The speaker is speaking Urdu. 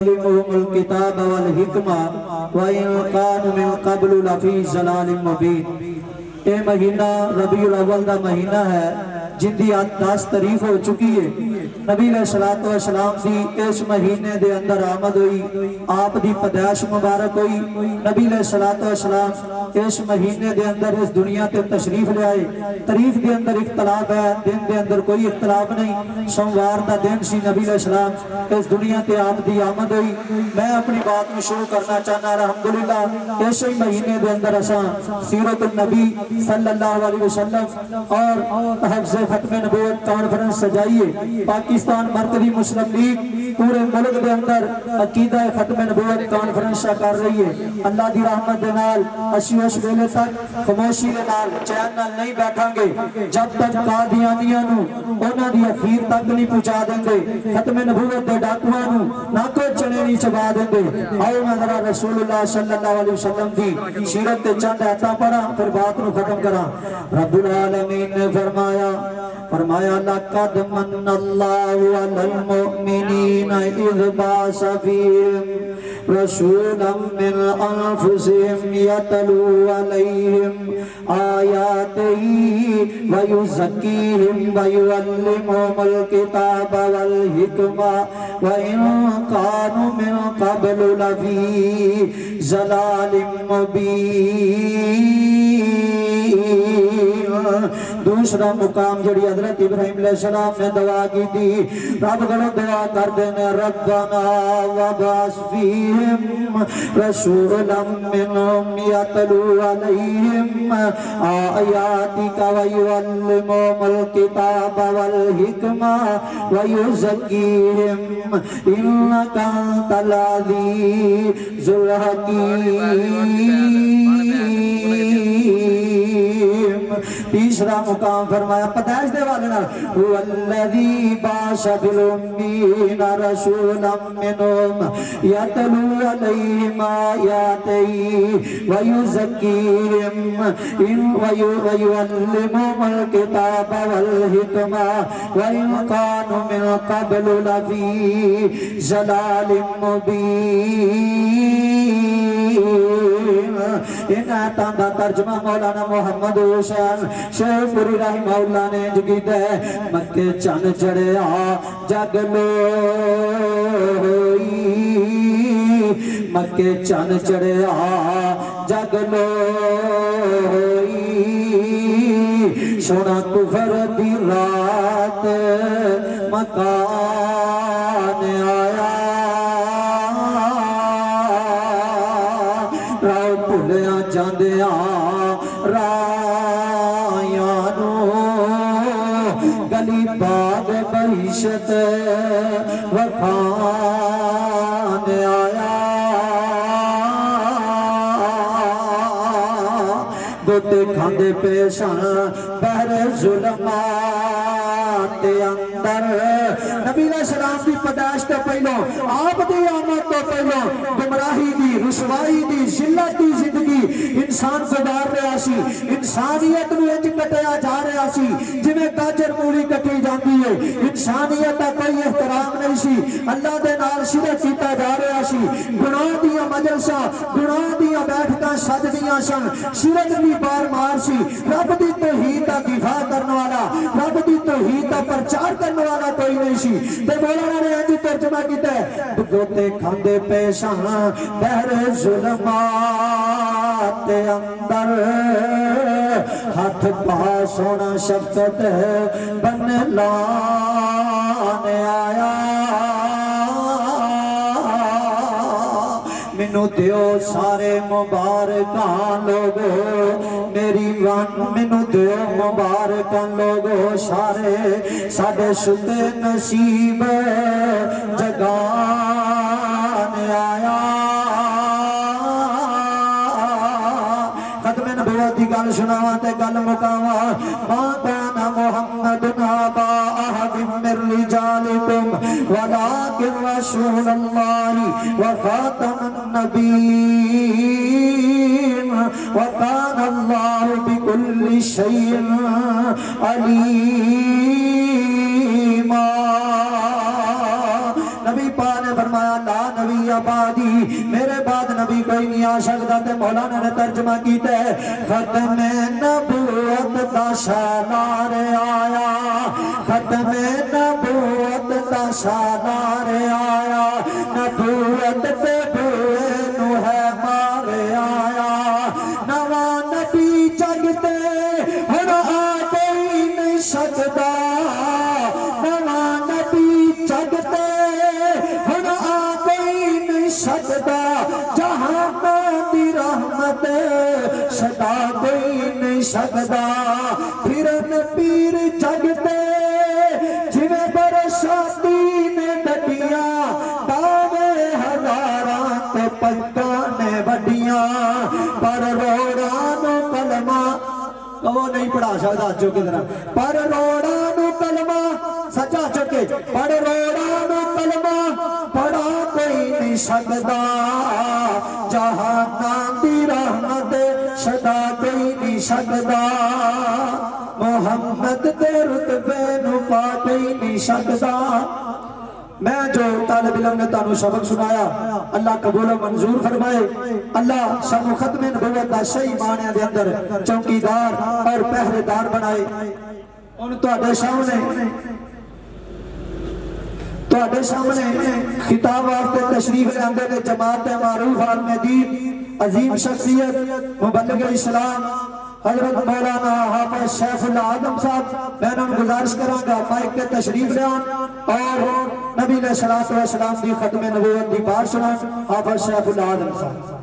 يعلمهم الكتاب والحکمہ وَإِن كَانُوا مِن قَبْلُ لَفِي ضَلَالٍ مُبِينٍ۔ اے مہینہ ربیع الاول دا مہینہ ہے جن دی 10 تاریخ ہو چکی ہے۔ نبی علیہ السلام دی اس مہینے دے اندر آمد ہوئی، آپ دی پیدائش مبارک ہوئی۔ نبی علیہ السلام اس مہینے دے اندر اس دنیا تے تشریف لے آئے۔ تاریخ دے اندر اختلاف ہے، دن دے اندر کوئی اختلاف نہیں۔ سوموار دا دن سی، نبی علیہ السلام اس دنیا تے آپ دی آمد ہوئی۔ میں اپنی بات میں شروع کرنا چاہنا الحمدللہ اس مہینے دے اندر اساں سیرت النبی صلی اللہ علیہ وسلم اور حفظ ختم نبوت کانفرنس سجائیے۔ پاکستان مرکزی مسلم لیگ پورے ملک دے اندر عقیدہ ختم نبوت کانفرنس کر رہی ہے۔ اللہ دی رحمت دے نال اسی اس ویلے تک خاموشی دے نال چین نال نہیں بیٹھاں گے جب تک قادیانیاں نو انہاں دی اخیر تک نہیں پہنچا دیں گے، ختم نبوت دے ڈاکواں نو ناکو چنے نہیں چبا دیں گے۔ آؤ میں ذرا رسول اللہ صلی اللہ علیہ وسلم دی سیرت تے چند آیتاں پڑھاں پھر بات نو ختم کراں۔ رب العالمین نے فرمایا لقد من اللہ علی المؤمنین اذ بعث فیہم رسولا من انفسہم یتلو علیہم آیاتہ ویزکیہم ویعلمہم الکتاب والحکمہ وَإِن كَانُوا مِن قَبْلُ لَفِي ضَلَالٍ مُبِينٍ۔ دوسرا مقام جڑی حضرت ابراہیم علیہ السلام نے دعا کی تھی، رب گلو دعا کر دینے ربنا وبعث فیہم رسولا منہم یتلو علیہم آیاتک ویعلمہم الکتاب والحکمہ ویزکیہم انکا انت العزیز الحکیم۔ تیسرا مقام فرمایا پیدائش دے والے نال والذی بعث فی الامین رسولا منہم یتلو علیہم آیاتہ ویزکیہم ویعلمہم الکتاب والحکمہ وَإِن كَانُوا مِن قَبْلُ لَفِي ضَلَالٍ مُبِينٍ۔ ان آیتاں دا ترجمہ مولانا محمد حسین شیخ پوری رحمہ اللہ نے جگیتا ہے۔ مکے چن چڑھیا جگ لوئی، مکے چن چڑھیا جگ لوئی، سونا کفر دی رات مکان آیا، راہ بھولیا جاندیا رایاں نو، گلی باغ بہشت وکھان آیا، دوتے کھاندے پیشاں بہر ظلمات اندر۔ نبی علیہ السلام کی پیدائش تو پہلو، آپ دی آمد تو پہلو گمراہی دی، رسوائی دی، ذلت دی زندگی انسان گزار رہا سی۔ انسانیت نو انج کٹیا جا رہا سی جویں گاجر مولی کٹی جاندی ہے۔ انسانیت دا کوئی احترام نہیں سی، اللہ دے نال شرک کیتا جا رہا سی۔ گناہ دیاں مجلساں، گناہ دیاں بیٹھکاں سجدیاں سن، شرک دی بار مار سی۔ رب دی توحید دا دفاع کرنے والا، رب دی توحید دا پرچار کرنے والا کوئی نہیں سی۔ تے مولانا نے انج ترجمہ کیتا ہے گوتے کھاندے پیشاں بہر ظلمات اندر، ہاتھ پا سونا شفقت بن لانے آیا، مینو دیو سارے مبارکاں لوگو میری وان، مینو دیو مبارکاں لوگو سارے ساڈے ستے نصیب جگان آیا۔ ختم نبوت دی گل سناواں تے گل مکاواں۔ ما کان محمد ابا احد من رجالکم ولکن رسول اللہ وخاتم النبیین وکان اللہ بکل شیء علیما۔ نبی پاک نے فرمایا لا نبی بعدی آبادی، میرے بعد نبی کوئی نہیں آ سکتا۔ تے مولانا نے ترجمہ کیتا ہے ختم نبوت دا سالار آیا، ختم نبوت دا سالار آیا، نبوت تے بوئے نو ہے مارے آیا، نواں نبی جگتے ہن آ کوئی نہیں سکتا، نواں نبی جگتے ہن آ کوئی نہیں سکتا، جہاں دی رحمت سدا کوئی نہیں سکتا، پھرن پیر جگتے جویں برساتی نے ڈڈیاں، دعوے ہزاراں تے پگاں نے وڈیاں، پر روڑاں نو کلمہ وہ نہیں پڑھا سکتا چکے طرح، پر روڑاں نو کلمہ سچا چکے، پر روڑاں نو کلمہ پڑھا کوئی نہیں سکتا، جہاں دی رحمت صدا کوئی نہیں سکتا، محمد دے رتبے نو پا کوئی نہیں سکتا۔ میں جو طالب علم نے تانوں سبق سنایا اللہ قبول و منظور فرمائے، اللہ سانو ختم نبوت دا صحیح معنی دے اندر چوکیدار اور پہرے دار بنائے۔ ان تواڈے سامنے خطاب واسطے تشریف لے آندے نے جماعت معروف عالم دین عظیم شخصیت مبلغ اسلام حضرت مولانا حافظ شیخ اللہ آدم صاحب، میں انہوں نے گزارش کروں گا مائک کے تشریف لے آن اور نبی علیہ السلام دی ختم نبوت دی بات سنان۔ حافظ شیخ اللہ آدم صاحب۔